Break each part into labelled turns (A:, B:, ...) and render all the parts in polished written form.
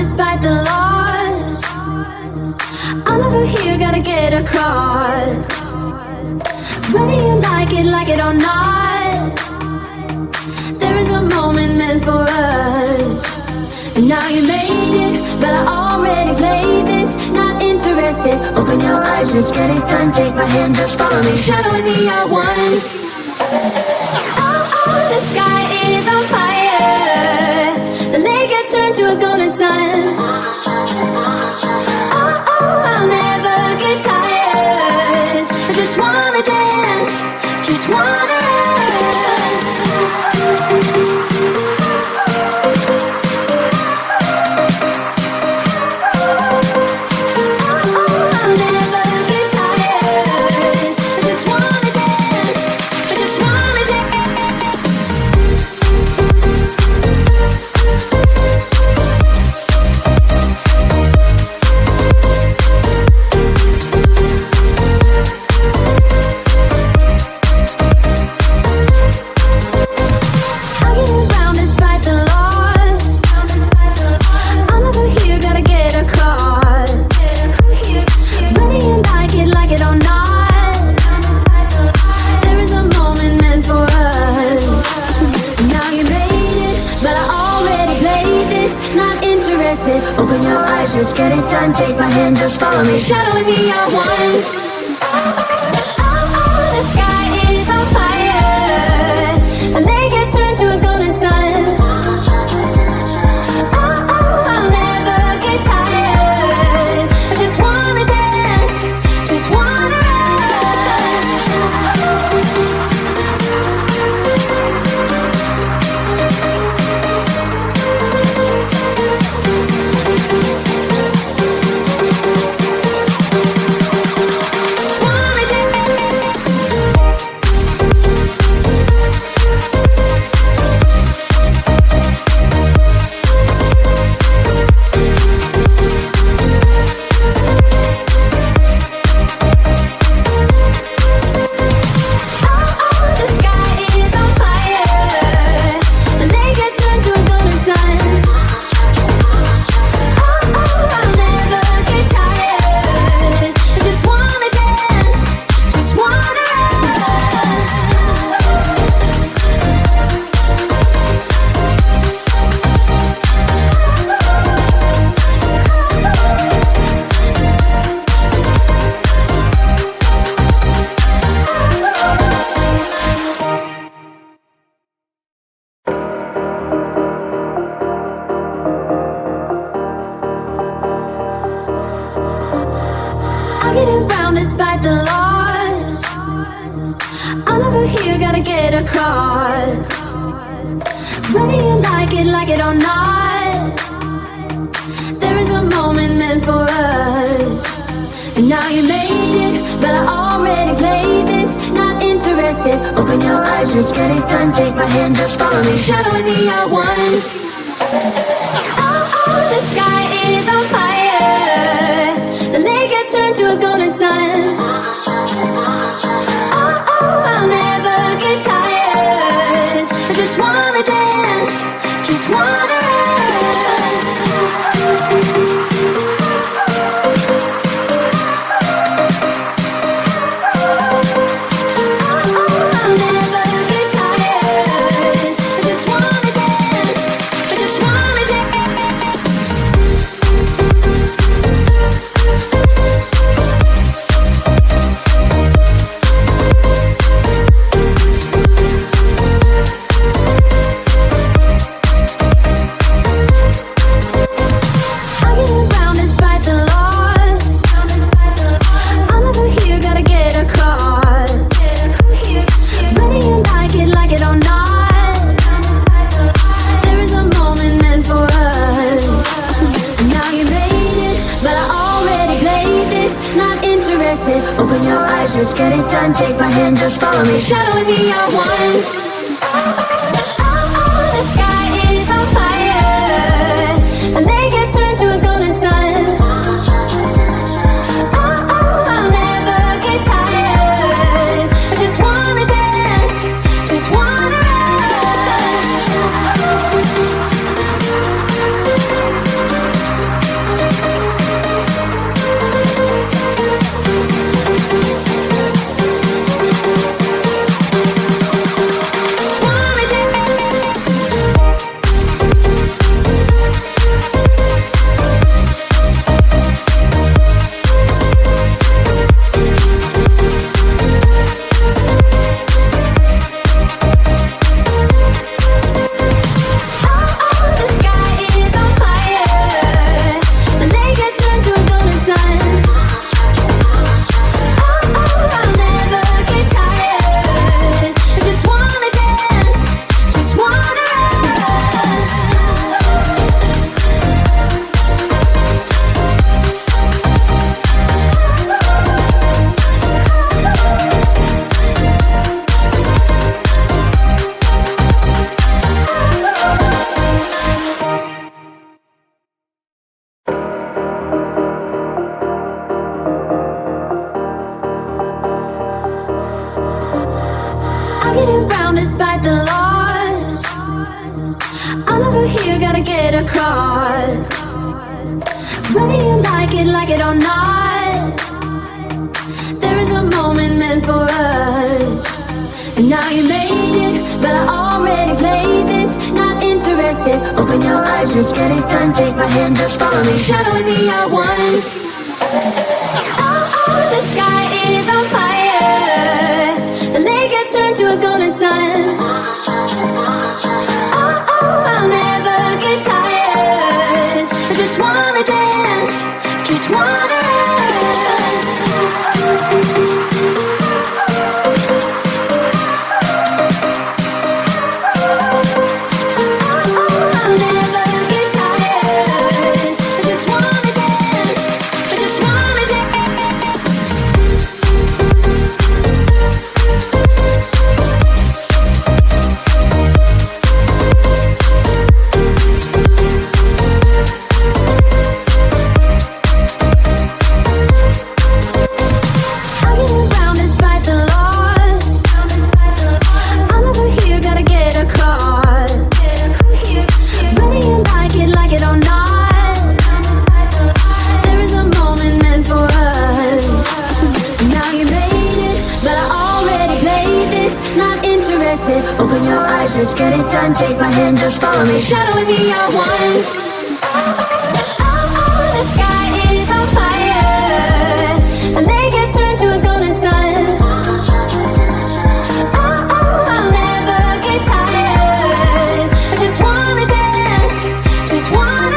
A: despite the loss. I'm over here, gotta get across. Whether you like it or not, there is a moment meant for us. And now you made it, but I already played this. Not interested, open your eyes, let's get it done. Take my hand, just follow me, shadowing me, I won. Oh, the sky is on fire. The lake has turned to a golden sun. Oh, I'll never get tired. I just wanna dance, just wanna dance. Open your eyes, let's get it done. Take my hand, just follow me, shadowing me, I won. Oh, the sky is on fire. The lake has turned to a golden sun. Oh, I'll never get tired. I just wanna dance, just wanna despite the loss. I'm over here, gotta get across. Whether you like it or not, there is a moment meant for us. And now you made it, but I already played this. Not interested, open your eyes, let's get it done. Take my hand, just follow me, shadowing me, I won. Oh, the sky is on fire. The lake has turned to a golden sun. Oh, I'll never get tired. I just wanna dance, just wanna dance. I'll never get tired. I just wanna dance, I just wanna dance. Open your eyes, let's get it done. Take my hand, just follow me, shadowing me, I won. Oh, the sky is on fire. The lake has turned to a golden sun. Oh, I'll never get tired. I just wanna dance, just wanna dance. get around despite the loss. I'm over here, gotta get across. Whether you like it or not, there is a moment meant for us. And now you made it, but I already played this. Not interested, open your eyes, let's get it done. Take my hand, just follow me, shadowing me, I won. Oh, the sky is on fire. The lake has turned to a golden sun. Oh, I'll never get tired. I just wanna dance, just wanna dance. Open your eyes, let's get it done. Take my hand, just follow me, shadowing me, I won. Oh, the sky is on fire. The lake has turned to a golden sun. Oh, I'll never get tired. I just wanna dance, just wanna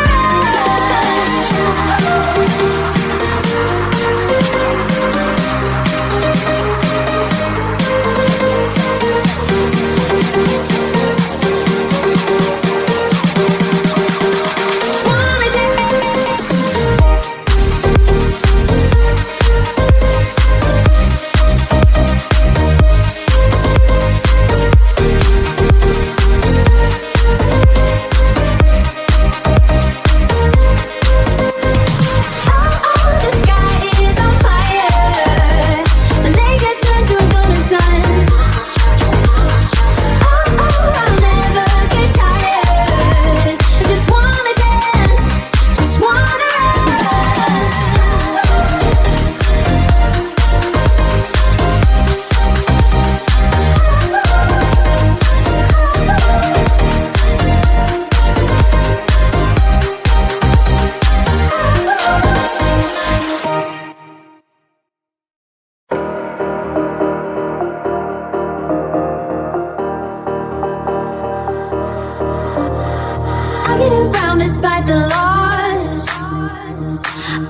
A: despite the loss.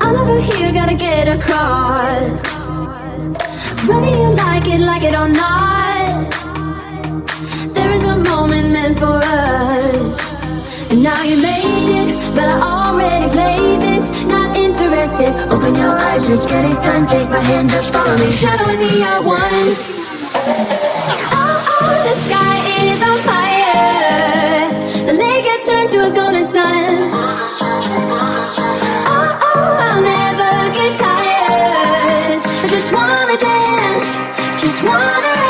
A: I'm over here, gotta get across. Whether you like it or not, there is a moment meant for us. And now you made it, but I already played this. Not interested, open your eyes, let's get it done. Take my hand, just follow me, shadowing me, I won. Oh, the sky is on fire. The lake has turned to a golden sun. Oh, I'll never get tired. I just wanna dance, just wanna